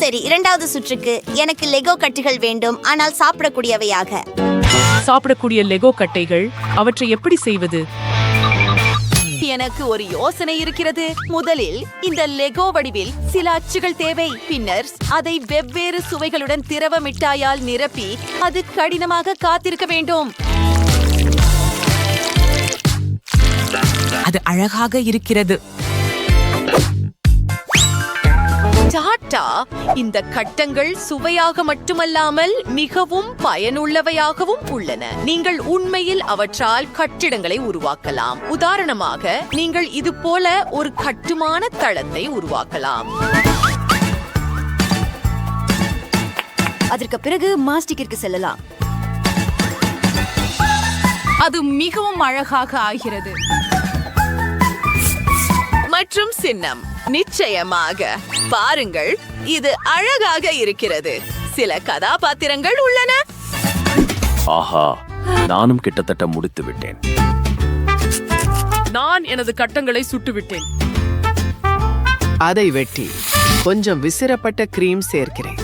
சரி, இரண்டாவது சுற்றுக்கு எனக்கு லெகோ கட்டுகள் வேண்டும், ஆனால் சாப்பிடக்கூடியவையாக. சாப்பிடக்கூடிய லெகோ கட்டைகள், அவற்றை எப்படி செய்வது? எனக்கு ஒரு யோசனை இருக்கிறது. முதலில் இந்த லெகோ வடிவில் சில அச்சுகள் தேவை. பின்னர் அதை வெவ்வேறு சுவைகளுடன் திரவ மிட்டாயால் நிரப்பி அது கடினமாக காத்திருக்க வேண்டும். அது அழகாக இருக்கிறது. டாட்டா, இந்த கட்டங்கள் சுவையாக மட்டுமல்லாமல் மிகவும் பயனுள்ளவையாகவும் உள்ளன. நீங்கள் உண்மையில் அவற்றால் கட்டிடங்களை உருவாக்கலாம். உதாரணமாக, நீங்கள் இது போல ஒரு கட்டுமான தளத்தை உருவாக்கலாம். அதற்கு பிறகு மாஸ்டிக்கிற்கு செல்லலாம். அது மிகவும் அழகாக ஆகிறது. மற்றும் சின்னம் நிச்சயமாக பாருங்கள், இது அழகாக இருக்கிறது. சில கதாபாத்திரங்கள் உள்ளன. ஆஹா, நானும் கிட்டத்தட்ட முடித்து விட்டேன். நான் எனது கட்டங்களை சுட்டுவிட்டேன். அதை வெட்டி கொஞ்சம் விசிறப்பட்ட கிரீம் சேர்க்கிறேன்.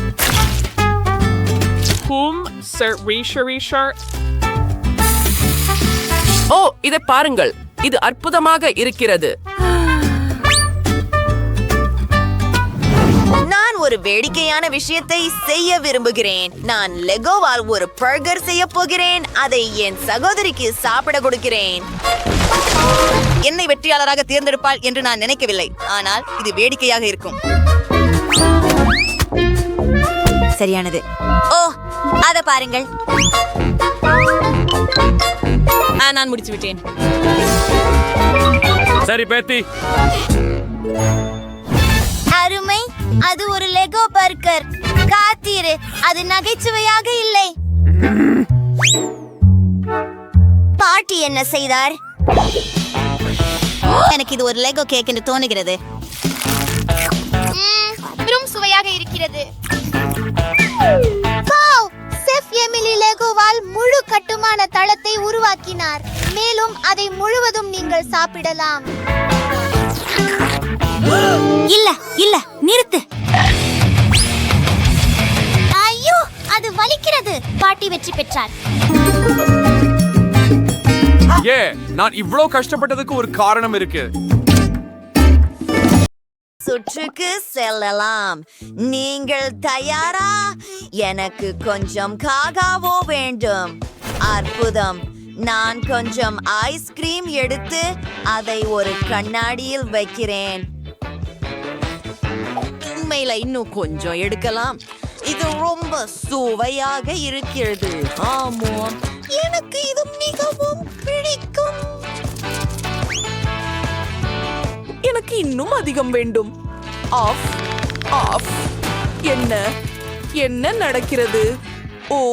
ஓ, இதை பாருங்கள், இது அற்புதமாக இருக்கிறது. நான் ஒரு வேடிக்கையான விஷயத்தை செய்ய விரும்புகிறேன். நான் லெகோவால் ஒரு பர்கர் செய்ய போகிறேன். அதை என் சகோதரிக்கு சாப்பிட கொடுக்கிறேன். என்னை வெற்றியாளராக தேர்ந்தெடுப்பாள் என்று நான் நினைக்கவில்லை, ஆனால் இது வேடிக்கையாக இருக்கும். சரியானது. ஓ, அத பாருங்கள். நான் முடிச்சு விட்டேன். சரி பேத்தி, அருமை. அது ஒரு லெகோ பர்கர். காத்தீரு, அது நகைச்சுவையாக இல்லை. பாட்டி என்ன செய்தார்? எனக்கு இது ஒரு லெகோ கேக் என்று தோணுகிறது. பெரும் சுவையாக இருக்கிறது. செஃப் எமிலி லெகோவால் முழு கட்டுமான தளத்தை உருவாக்கினார். மேலும் அதை முழுவதும் நீங்கள் சாப்பிடலாம். இல்ல இல்ல, நிறுத்து. ஐயோ, அது வலிக்கிறது. பாட்டி வெற்றி பெற்றார். நான் இவ்ளோ கஷ்டப்பட்டதுக்கு ஒரு காரணம் இருக்கு. சுற்றுக்கு செல்லலாம். நீங்கள் தயாரா? எனக்கு கொஞ்சம் காகாவோ வேண்டும். அற்புதம். நான் கொஞ்சம் ஐஸ்கிரீம் எடுத்து அதை ஒரு கண்ணாடியில் வைக்கிறேன். உண்மையில இன்னும் கொஞ்சம் எடுக்கலாம். இது ரொம்ப சுவையாக இருக்கிறது. ஆமாம், எனக்கு இது மிகவும் பிடிக்கும். எனக்கு இன்னும் அதிகம் வேண்டும். Off off. என்ன என்ன நடக்கிறது? ஓ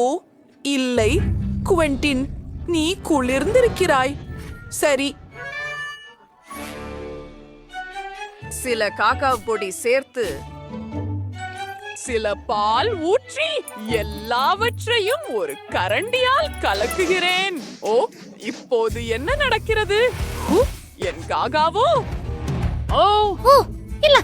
இல்லை, குவென்டின், நீ குளிர்ந்திருக்கிறாய். சரி, சில காக்காவ் பொடி சேர்த்து சில பால் ஊற்றி எல்லாவற்றையும் ஒரு கரண்டியால் கலக்குகிறேன். ஓ, இப்போது என்ன நடக்கிறது? என் காகாவோ? ஓ இல்ல.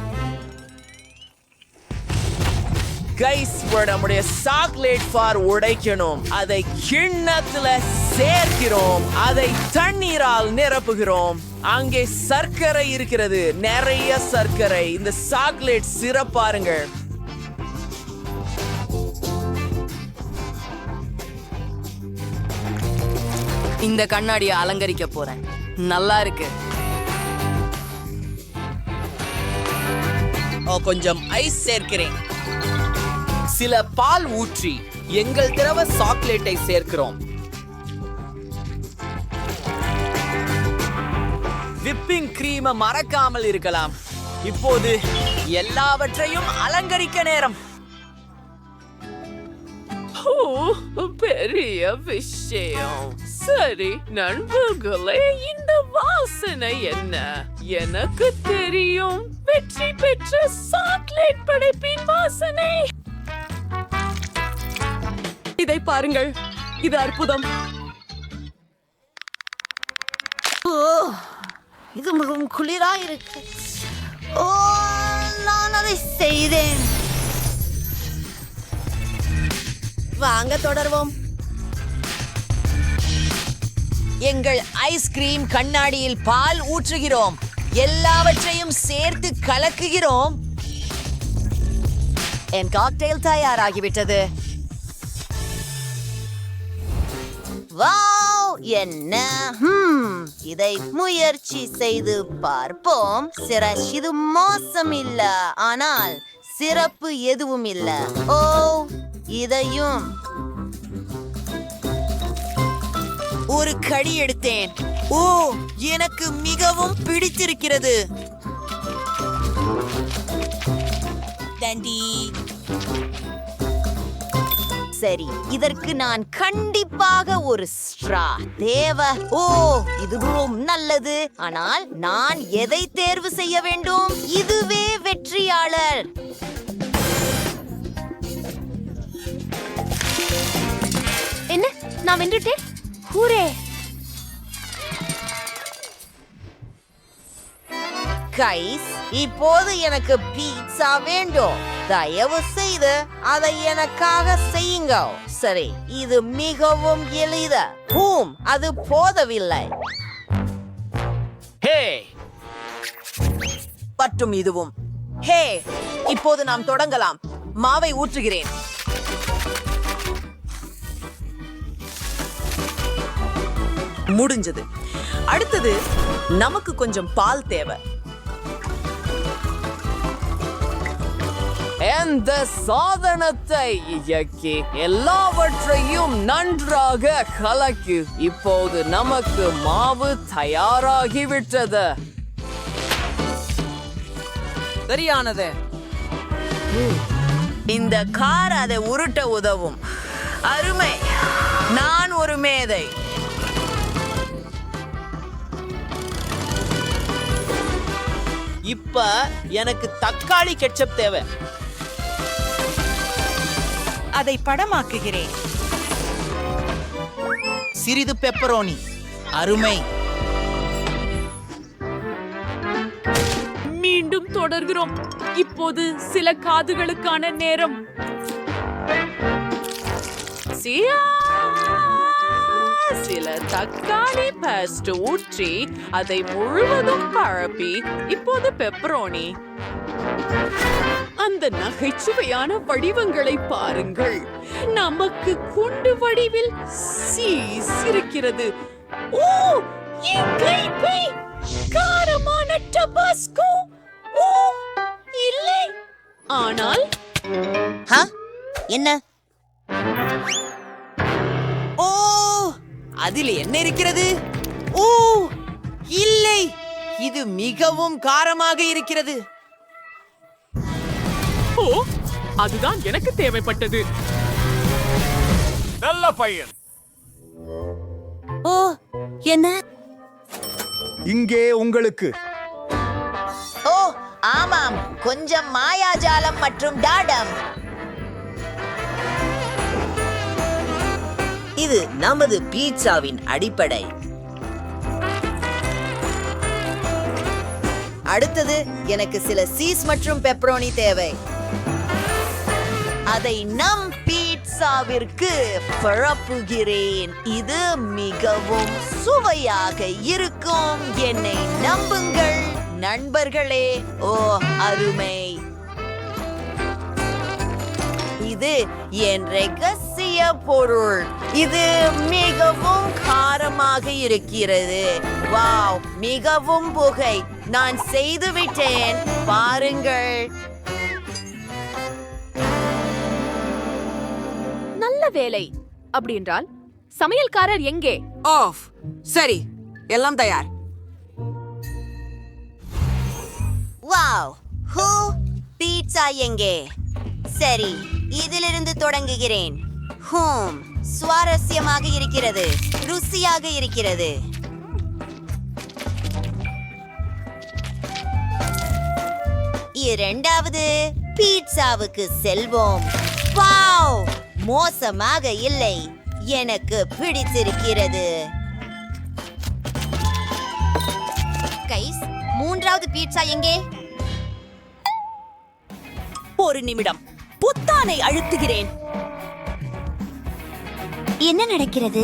கைஸ், நம்முடைய சாக்லேட் பார் உடைக்கணும். அதை கிண்ணத்துல சேர்க்கிறோம். அதை தண்ணீரால் நிரப்புகிறோம். அங்கே சர்க்கரை இருக்கிறது, நிறைய சர்க்கரை. இந்த சாக்லேட் சிரப் பாருங்க. இந்த கண்ணாடியை அலங்கரிக்க போறேன். நல்லா இருக்கு. கொஞ்சம் ஐஸ் சேர்க்கிறேன். சில பால் ஊற்றி எங்கள் திரவ சாக்லேட்டை சேர்க்கிறோம். விப்பிங் கிரீமை மறக்காமல் இருக்கலாம். இப்போது எல்லாவற்றையும் அலங்கரிக்க நேரம். பெரிய விஷயம். சரி நண்பர்களே, இந்த வாசனை என்ன? எனக்கு தெரியும், வெற்றி பெற்ற சாக்லேட் படைப்பின் வாசனை. இதை பாருங்கள், இது அற்புதம். இது மிகவும் குளிரா இருக்கு. ஓ, நான் அதை செய்தேன். வாங்க தொடர்வோம். எங்கள் ஐஸ்கிரீம் கண்ணாடியில் பால் ஊற்றுகிறோம். எல்லாவற்றையும் சேர்த்து கலக்குகிறோம். என் காக்டெயில் தயாராகிவிட்டது. வாவ், என்ன இதை முயற்சி செய்து பார்ப்போம். இது மோசம் இல்ல, ஆனால் சிறப்பு எதுவும் இல்ல. ஓ, இதையும் ஒரு கடி எடுத்தேன். ஓ, எனக்கு மிகவும் பிடித்திருக்கிறது. தண்டி. சரி, இதற்கு நான் கண்டிப்பாக ஒரு ஸ்ட்ரா தேவை. ஓ, இதுவும் நல்லது. ஆனால் நான் எதை தேர்வு செய்ய வேண்டும்? இதுவே வெற்றியாளர். என்ன, நான் வென்றுட்டேன். ஹூரே! கைஸ், இப்போது எனக்கு பீட்சா வேண்டும். தயவு செய்து அதை எனக்காக செய்யுங்க. சரி, இது மிகவும் எளிது. அது போதவில்லை. ஹே, மற்றும் இதுவும். ஹே, இப்போது நாம் தொடங்கலாம். மாவை ஊற்றுகிறேன். முடிஞ்சது. அடுத்தது நமக்கு கொஞ்சம் பால் தேவை. இந்த சாதனத்தை இயக்கி எல்லாவற்றையும் நன்றாக கலக்கி. இப்போது நமக்கு மாவு தயாராகிவிட்டது. சரியானது. இந்த கார் அதை உருட்ட உதவும். அருமை. நான் ஒரு மேதை. இப்ப எனக்கு தக்காளி கெட்சப் தேவை. அதை படமாக்குகிறேன். சிறிது பெப்பரோனி. அருமை. மீண்டும் தொடர்கிறோம். இப்போது சில காதுகளுக்கான நேரம். சில தக்காளி பேஸ்ட் ஊற்றி அதை முழுவதும் பரப்பி இப்போது பெப்பரோனி. அந்த நகைச்சுவையான வடிவங்களை பாருங்கள். நமக்கு குண்டு வடிவில் சீஸ் இருக்கிறது. ஓ, காரமான டபாஸ்கோ. ஓ, இல்லை. ஆனால் என்ன? ஓ, அதில் என்ன இருக்கிறது? ஓ, இல்லை. இது மிகவும் காரமாக இருக்கிறது. ஓ, அதுதான் எனக்கு தேவைப்பட்டது. நல்ல பையன். ஓ, என்ன? இங்கே உங்களுக்கு. ஓ, ஆமாம், கொஞ்சம் மாயாஜாலம் மற்றும் டாடம். இது நமது பீட்சாவின் அடிப்படை. அடுத்தது எனக்கு சில சீஸ் மற்றும் பெப்பரோனி தேவை. அதை நம் பீட்சாவிற்கு பரப்புகிறேன். இது மிகவும் சுவையாக இருக்கும். என்னை நம்புங்கள் நண்பர்களே. ஓ, அருமை. இது என் ரகசிய பொருள். இது மிகவும் காரமாக இருக்கிறது. வாவ், மிகவும் புகை. நான் செய்துவிட்டேன், பாருங்கள். நல்ல வேலை. அப்படி என்றால் சமையல்காரர் எங்கே? ஆஃப். சரி, எல்லாம் தயார். வாவ், பீட்சா எங்கே? சரி, இதிலிருந்து தொடங்குகிறேன். சுவாரஸ்யமாக இருக்கிறது, ருசியாக இருக்கிறது. இரண்டாவது பீட்சாவுக்கு செல்வோம். வாவ், மோசமாக இல்லை, எனக்கு பிடித்திருக்கிறது. கைஸ், மூன்றாவது பீட்சா எங்கே? ஒரு நிமிடம், பொத்தானை அழுத்துகிறேன். என்ன நடக்கிறது?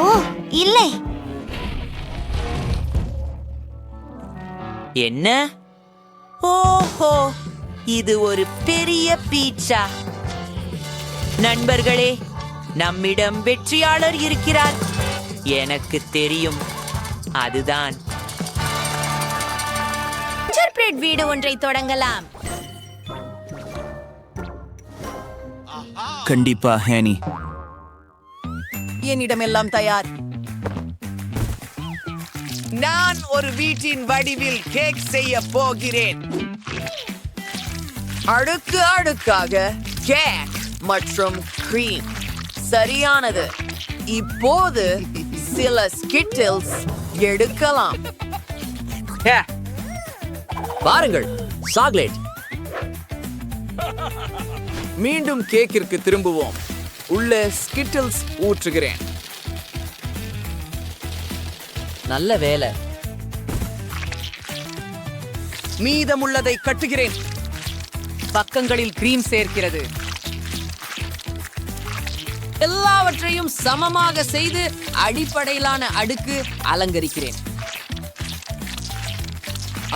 ஓ இல்லை. என்ன? ஓஹோ, இது ஒரு பெரிய பீட்சா. நண்பர்களே, நம்மிடம் வெற்றியாளர் இருக்கிறார். எனக்கு தெரியும், அதுதான். இன்டர்பிரேட் வீடு ஒன்றை தொடங்கலாம். கண்டிப்பா ஹேனி. என்னிடம் எல்லாம் தயார். நான் ஒரு வீட்டின் வடிவில் கேக் செய்ய போகிறேன். அடுக்கு அடுக்காக கேக் மற்றும் கிரீம். சரியானது. இப்போது சில ஸ்கிட்டில்ஸ் எடுக்கலாம். பாருங்கள், சாக்லேட். மீண்டும் கேக்கிற்கு திரும்புவோம். உள்ள ஸ்கிட்டில்ஸ் ஊற்றுகிறேன். நல்ல வேலை. மீதமுள்ளதை கட்டுகிறேன். பக்கங்களில் கிரீம் சேர்க்கிறது. எல்லாவற்றையும் சமமாக செய்து அடிப்படையிலான அடுக்கு அலங்கரிக்கிறேன்.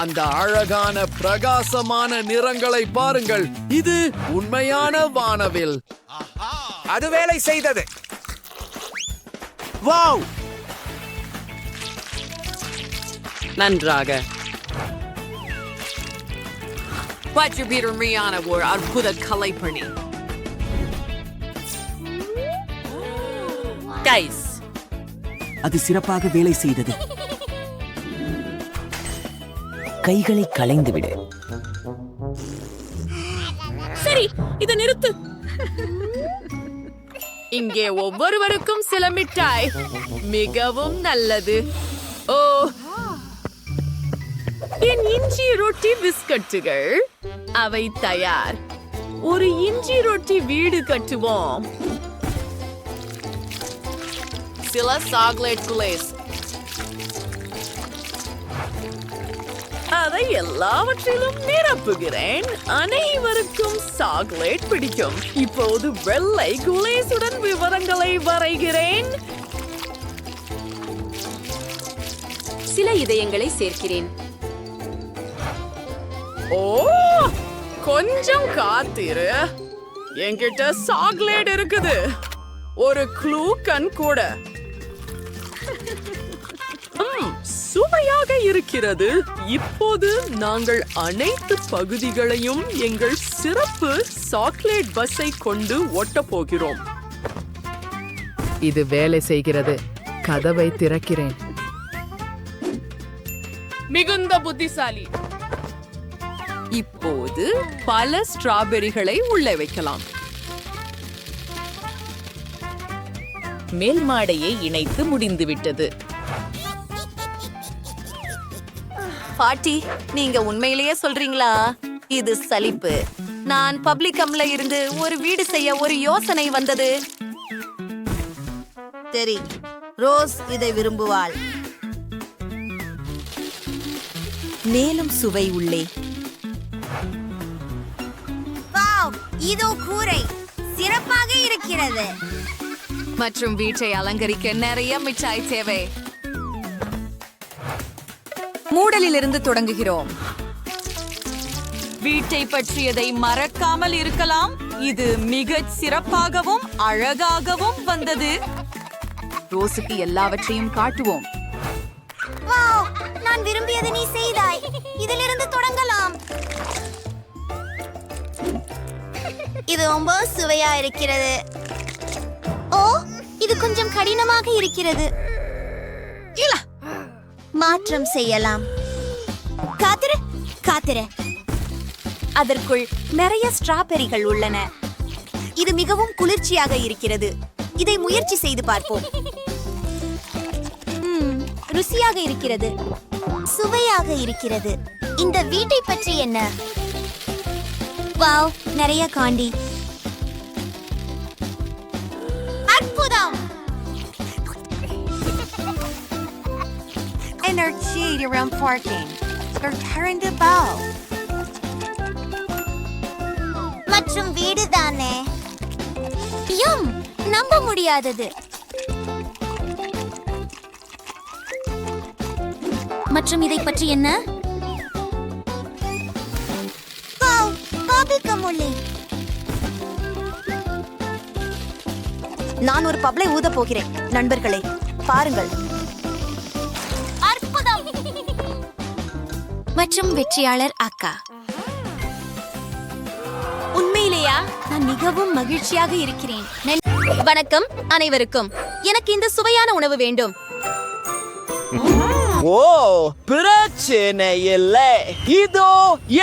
அந்த அழகான பிரகாசமான நிறங்களை பாருங்கள். இது உண்மையான வானவில். அது வேலை செய்தது. வாவ்! நன்றாக. பச்சுபிருமையான ஒரு அற்புத கலைப்பணி. கைஸ், அது சிறப்பாக வேலை செய்தது. கைகளை களைந்து விடு. சரி, இதை நிறுத்து. இங்கே ஒவ்வொருவருக்கும் சில மிட்டாய். மிகவும் நல்லது. ஓ, என் இஞ்சி ரொட்டி பிஸ்கட்டுகள். அவை தயார். ஒரு இஞ்சி ரொட்டி வீடு கட்டுவோம். சில சாக்லேட் குலேஸ். அதை எல்லாவற்றிலும் நிரப்புகிறேன். அனைவருக்கும் சாக்லேட் பிடிக்கும். இப்போது வெள்ளை குலேசுடன் விவரங்களை வரைகிறேன். சில இதயங்களை சேர்க்கிறேன். ஓ, கொஞ்சம் காத்திரு. என்கிட்ட சாக்லேட் இருக்குது. ஒரு க்ளூ கண் கூட. சுவையாக இருக்கிறது. இப்போது நாங்கள் அனைத்து பகுதிகளையும் எங்கள் சிறப்பு சாக்லேட் பஸ்ஸை கொண்டு ஒட்டப் போகிறோம். இது வேலை செய்கிறது. கதவை திறக்கிறேன். மிகுந்த புத்திசாலி. இப்போது பல ஸ்ட்ராபெரிகளை உள்ளே வைக்கலாம். மேல் மாடையை இணைத்து முடிந்துவிட்டது. பாட்டி, நீங்க உண்மையிலேயே சொல்றீங்களா? இது சலிப்பு. நான் பப்ளிகம்ல இருந்து ஒரு வீடு செய்ய ஒரு யோசனை வந்தது. சரி, ரோஸ் இதை விரும்புவாள். மேலும் சுவை உள்ளே. வாவ், இதோ கூரை சிறப்பாக இருக்கிறது. மற்றும் வீட்டை அலங்கரிக்க நிறைய மிட்டாய் தேவை. மூடலிலிருந்து தொடங்குகிறோம். வீட்டை பற்றியதை மறக்காமல் இருக்கலாம். இது மிகச் சிறப்பாகவும் அழகாகவும் வந்தது. ரோஸுக்கு எல்லாவற்றையும் காட்டுவோம். வாவ், நான் விரும்பியதை நீ செய்தாய். இதிலிருந்து தொடங்கலாம். இது ரொம்ப சுவையா இருக்கிறது. ஓ, இது கொஞ்சம் கடினமாக இருக்கிறது. மாற்றம் செய்யலாம். காத்திரு காத்திரு. அதற்குள் நிறைய ஸ்ட்ராபெரிகள் உள்ளன. இது மிகவும் குளிர்ச்சியாக இருக்கிறது. இதை முயற்சி செய்து பார்ப்போம். ருசியாக இருக்கிறது. சுவையாக இருக்கிறது. இந்த வீட்டை பற்றி என்ன? வாவ், நிறைய காண்டி. அற்புதம். Energy around parking. Turn the bell. மற்றும் வீடு தானே. நம்ப முடியாதது. மற்றும் இதை பற்றி என்ன? வாவ், பாபிகம் ஒளி. நான் ஒரு பப்ளை ஊத போகிறேன். நண்பர்களே, பாருங்கள். அற்புதம். மற்றும் வெற்றியாளர் அக்கா. உண்மையிலேயா? நான் மிகவும் மகிழ்ச்சியாக இருக்கிறேன். வணக்கம் அனைவருக்கும். எனக்கு இந்த சுவையான உணவு வேண்டும். ஓ, பிரச்சனை இல்லை. இதோ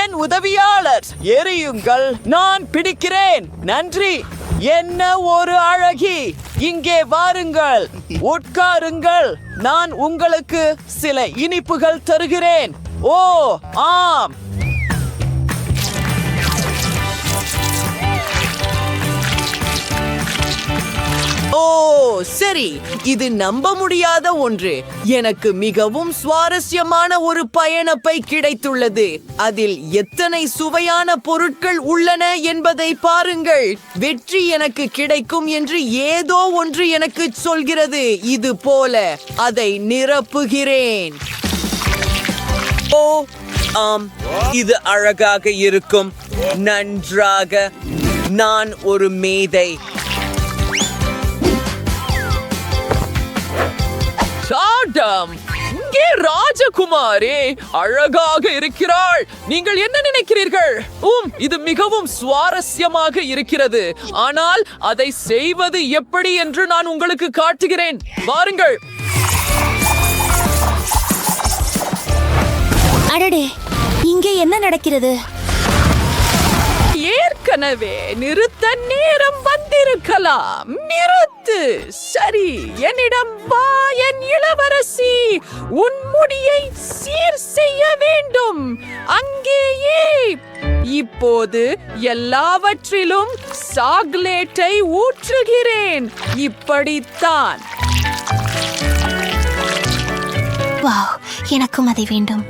என் உதவியாளர். எரியுங்கள், நான் பிடிக்கிறேன். நன்றி. என்ன ஒரு அழகி. இங்கே வாருங்கள், உட்காருங்கள். நான் உங்களுக்கு சில இனிப்புகள் தருகிறேன். ஓ ஆம், ஓ சரி, இது நம்ப முடியாத ஒன்று. எனக்கு மிகவும் சுவாரஸ்யமான ஒரு பயணப்பை கிடைத்துள்ளது. அதில் எத்தனை சுவையான பொருட்கள் உள்ளன என்பதை பாருங்கள். வெற்றி எனக்கு கிடைக்கும் என்று ஏதோ ஒன்று எனக்கு சொல்கிறது. இது போல அதை நிரப்புகிறேன். ஓ ஆம், இது அழகாக இருக்கும். நன்றாக. நான் ஒரு மேதை. இங்கே ராஜகுமாரி அழகாக இருக்கிறாள். நீங்கள் என்ன நினைக்கிறீர்கள்? இது மிகவும் சுவாரஸ்யமாக இருக்கிறது. ஆனால் அதை செய்வது எப்படி என்று நான் உங்களுக்கு காட்டுகிறேன். வாருங்கள். அடடே, இங்கே என்ன நடக்கிறது? ஏற்கனவே நிறுத்த நேரம் வந்திருக்கலாம். நிறுத்து. சரி, என்னிடம் வா என் இளவரசி. உன் முடியை சீர் செய்ய வேண்டும். அங்கேயே. இப்போது எல்லாவற்றிலும் சாக்லேட்டை ஊற்றுகிறேன். இப்படித்தான். வாவ், எனக்கும் அதை வேண்டும்.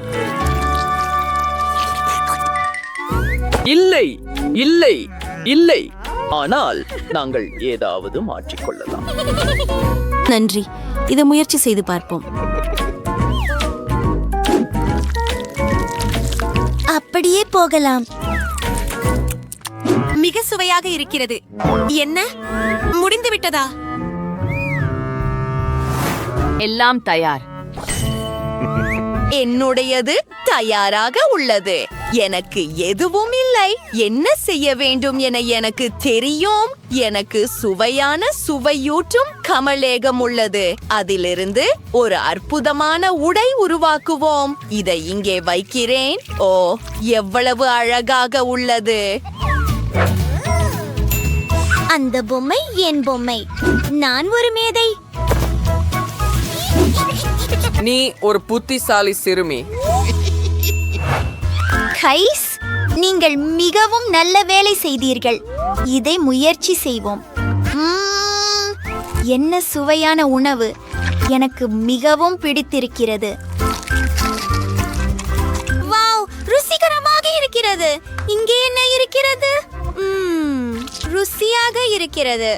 இல்லை இல்லை இல்லை, ஆனால் நாங்கள் ஏதாவது மாற்றிக்கொள்ளலாம். நன்றி, இதை முயற்சி செய்து பார்ப்போம். அப்படியே போகலாம். மிக சுவையாக இருக்கிறது. என்ன, முடிந்து விட்டதா? எல்லாம் தயார். என்னுடையது தயாராக உள்ளது. எனக்கு எதுவும் இல்லை. என்ன செய்ய வேண்டும் என எனக்கு தெரியும். எனக்கு சுவையான சுவையூட்டும் கமலேகம் உள்ளது. அதிலிருந்து ஒரு அற்புதமான உடை உருவாக்குவோம். இதை இங்கே வைக்கிறேன். ஓ, எவ்வளவு அழகாக உள்ளது. அந்த பொம்மை என் பொம்மை. நான் ஒரு மேதை. நீ ஒரு புத்திசாலி சிறுமி. கைஸ், நீங்கள் மிகவும் நல்ல வேலை செய்தீர்கள். இதை முயற்சி செய்வோம். என்ன சுவையான உணவு. எனக்கு மிகவும் பிடித்திருக்கிறது. வாவ், ருசிகரமாக இருக்கிறது. இங்கே என்ன இருக்கிறது? ருசியாக இருக்கிறது.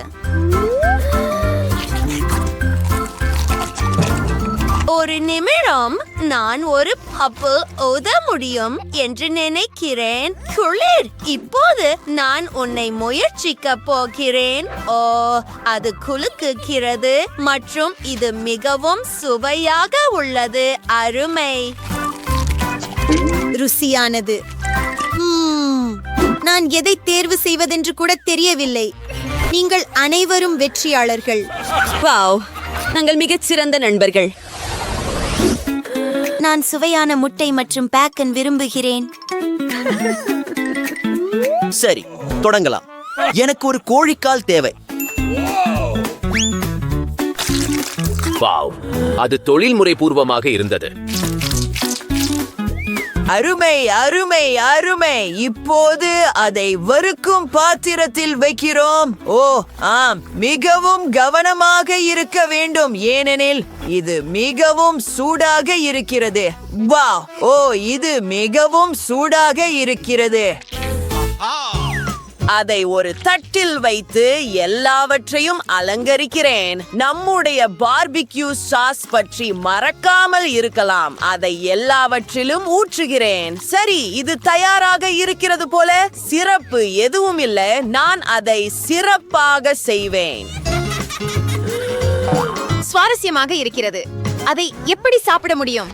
ஒரு நிமிடம். நான் ஒரு பப்பு ஊத முடியும் என்று நினைக்கிறேன். குளிர். இப்போது நான் உன்னை முயற்சிக்க போகிறேன். ஓ, அது குலுக்குகிறது மற்றும் இது மிகவும் சுவையாக உள்ளது. அருமை. ருசியானது. நான் எதை தேர்வு செய்வதென்று கூட தெரியவில்லை. நீங்கள் அனைவரும் வெற்றியாளர்கள். வாவ், நாங்கள் மிகச்சிறந்த நண்பர்கள். நான் சுவையான முட்டை மற்றும் பேக்கன் விரும்புகிறேன். சரி, தொடங்கலாம். எனக்கு ஒரு கோழிக்கால் தேவை. வாவ், அது தொழில்முறை பூர்வமாக இருந்தது. அருமை அருமை அருமை. இப்போது அதை வறுக்கும் பாத்திரத்தில் வைக்கிறோம். ஓ ஆம், மிகவும் கவனமாக இருக்க வேண்டும், ஏனெனில் இது மிகவும் சூடாக இருக்கிறது. வாவ், ஓ இது மிகவும் சூடாக இருக்கிறது. அதை ஒரு தட்டில் வைத்து எல்லாவற்றையும் அலங்கரிக்கிறேன். நம்முடைய பார்பிக்யூ சாஸ் பற்றி மறக்காமல் இருக்கலாம். அதை எல்லாவற்றிலும் ஊற்றுகிறேன். சரி, இது தயாராக இருக்கிறது போல. சிறப்பு எதுவும் இல்லை. நான் அதை சிறப்பாக செய்வேன். சுவாரஸ்யமாக இருக்கிறது. அதை எப்படி சாப்பிட முடியும்?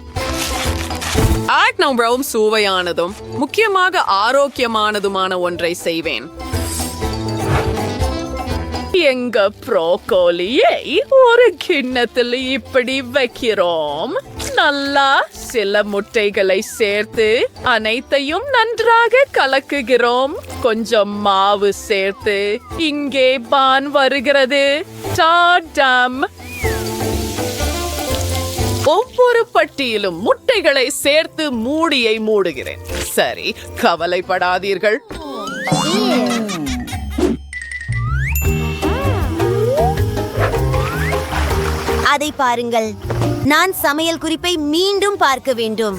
ரொம்பவும் சுவையானதும் முக்கியமாக ஆரோக்கியமானதுமான ஒன்றை செய்வேன். எங்க ப்ரோக்கோலியை ஒரு கிண்ணத்தில் இப்படி வைக்கிறோம். நல்லா சில முட்டைகளை சேர்த்து அனைத்தையும் நன்றாக கலக்குகிறோம். கொஞ்சம் மாவு சேர்த்து இங்கே பான் வருகிறது. டாடம். ஒவ்வொரு பட்டியிலும் முட்டைகளை சேர்த்து மூடியை மூடுகிறேன். சரி, கவலைப்படாதீர்கள். அதை பாருங்கள். நான் சமையல் குறிப்பை மீண்டும் பார்க்க வேண்டும்.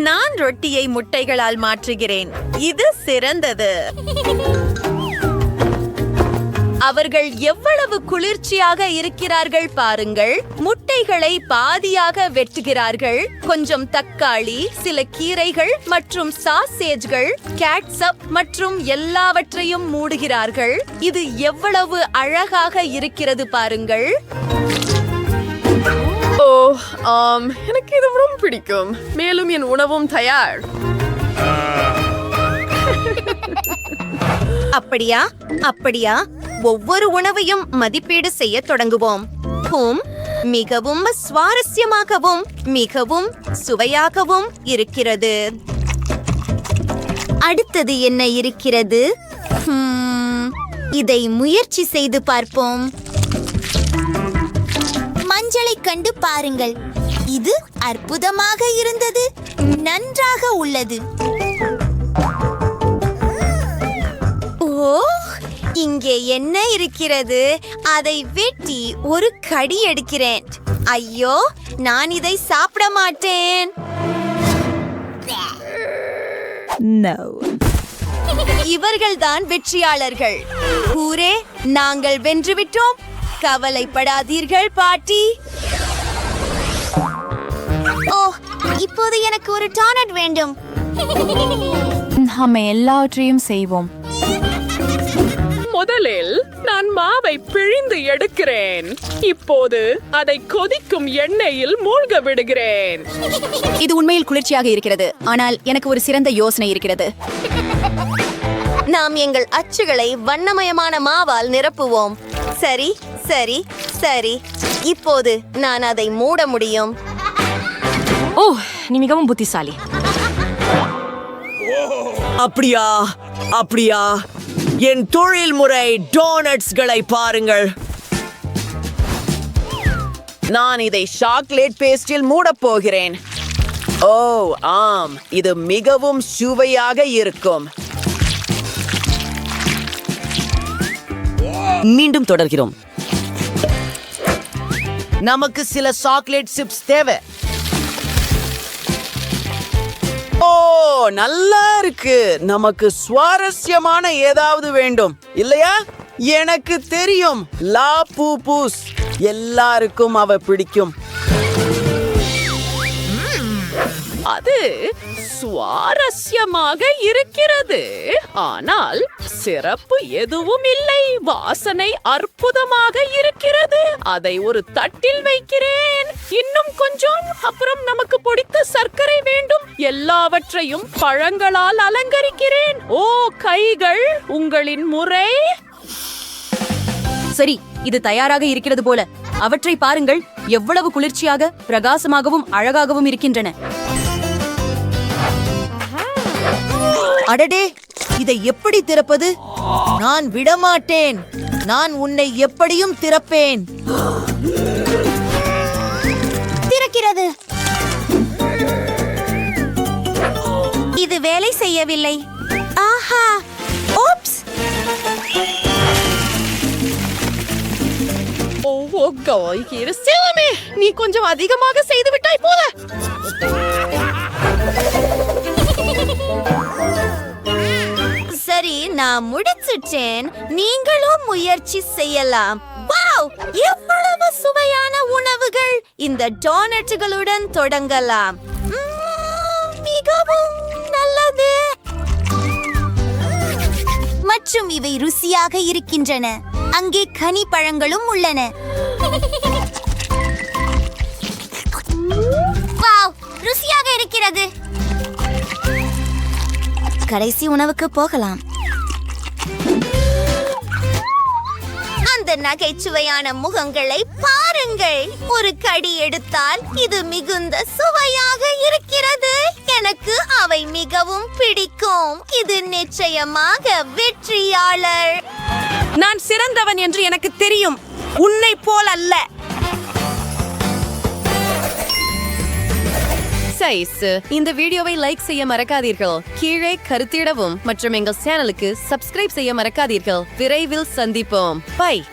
நான் ரொட்டியை முட்டைகளால் மாற்றுகிறேன். இது சிறந்தது. அவர்கள் எவ்வளவு குளிர்ச்சியாக இருக்கிறார்கள் பாருங்கள். முட்டைகளை பாதியாக வெட்டுகிறார்கள். கொஞ்சம் தக்காளி, சில கீரைகள் மற்றும் சாசேஜ்கள், கேட்சப் மற்றும் எல்லாவற்றையும் மூடுகிறார்கள். இது எவ்வளவு அழகாக இருக்கிறது பாருங்கள். ஓ எனக்கு இது ரொம்ப பிடிக்கும். மேலும் என் உணவும் தயார். அப்படியா? அப்படியா? ஒவ்வொரு உணவையும் மதிப்பீடு செய்ய தொடங்குவோம். மிகவும் சுவாரஸ்யமாகவும் மிகவும் சுவையாகவும் இருக்கிறது. அடுத்தது என்ன இருக்கிறது? இதை முயற்சி செய்து பார்ப்போம். மஞ்சளை கண்டு பாருங்கள். இது அற்புதமாக இருந்தது. நன்றாக உள்ளது. ஓ, இங்கே என்ன இருக்கிறது? அதை வெட்டி ஒரு கடி எடுக்கிறேன். ஐயோ, நான் இதை சாப்பிட மாட்டேன். இவர்கள்தான் வெற்றியாளர்கள். ஊரே, நாங்கள் வென்றுவிட்டோம். கவலைப்படாதீர்கள் பாட்டி. ஓ, இப்போது எனக்கு ஒரு டானட் வேண்டும். நாம எல்லாவற்றையும் செய்வோம். முதலில் நான் மாவை பிழிந்து எடுக்கிறேன். இப்போது அதை கொதிக்கும் எண்ணெயில் மூழ்க விடுகிறேன். இது உண்மையில் குளிர்ச்சியாக இருக்கிறது. ஆனால் எனக்கு ஒரு சிறந்த யோசனை இருக்கிறது. நாம் எங்கள் அச்சுகளை வண்ணமயமான மாவால் நிரப்புவோம். சரி சரி சரி, இப்போது நான் அதை மூட முடியும். ஓ, நீ மிகவும் புத்திசாலி. அப்படியா? அப்படியா? என் தொழில்முறை டோனட்ஸ்களை பாருங்கள். நான் இதை சாக்லேட் பேஸ்டில் மூடப் போகிறேன். ஓ ஆம், இது மிகவும் சுவையாக இருக்கும். மீண்டும் தொடர்கிறோம். நமக்கு சில சாக்லேட் சிப்ஸ் தேவை. ஓ, நல்லா இருக்கு. நமக்கு சுவாரஸ்யமான ஏதாவது வேண்டும் இல்லையா? எனக்கு தெரியும். லா பூஸ் எல்லாருக்கும் அவ பிடிக்கும். அது சுவாரஸ்யமாக இருக்கிறது. ஆனால் சிறப்பு எதுவும் இல்லை. வாசனை அற்புதமாக இருக்கிறது. அதை ஒரு தட்டில் வைக்கிறேன். இன்னும் கொஞ்சம். அப்புறம் நமக்கு பிடித்த சர்க்கரை வேண்டும். எல்லாவற்றையும் பழங்களால் அலங்கரிக்கிறேன். ஓ கைகள், உங்களின் முறை. சரி, இது தயாராக இருக்கிறது போல. அவற்றை பாருங்கள். எவ்வளவு குளிர்ச்சியாக, பிரகாசமாகவும் அழகாகவும் இருக்கின்றன. அடடே, இதை எப்படி திறப்பது? நான் விடமாட்டேன். நான் உன்னை எப்படியும் திறப்பேன். திறக்கிறது. இது வேலை செய்யவில்லை. ஆஹா, ஓப்ஸ். செல்லமே, நீ கொஞ்சம் அதிகமாக செய்து விட்டாய் போல. சரி, நான் முடிச்சிட்டேன். நீங்களும் முயற்சி செய்யலாம். வாவ், எவ்வளவு சுவையான உணவுகள்! இந்த டோனட்டுகளுடன் தொடங்கலாம். மிகவும் நல்லது. மற்றும் இவை ருசியாக இருக்கின்றன. அங்கே கனி பழங்களும் உள்ளன. வாவ், ருசியாக இருக்கிறது. கடைசி உணவுக்கு போகலாம். அந்த நகைச்சுவையான முகங்களை பாருங்கள். ஒரு கடி எடுத்தால் இது மிகுந்த சுவையாக இருக்கிறது. எனக்கு அவை மிகவும் பிடிக்கும். இது நிச்சயமாக வெற்றியாளர். நான் சிறந்தவன் என்று எனக்கு தெரியும். உன்னை போல் அல்ல. சைஸ், இந்த வீடியோவை லைக் செய்ய மறக்காதீர்கள். கீழே கருத்திடவும் மற்றும் எங்கள் சேனலுக்கு சப்ஸ்கிரைப் செய்ய மறக்காதீர்கள். விரைவில் சந்திப்போம். பை.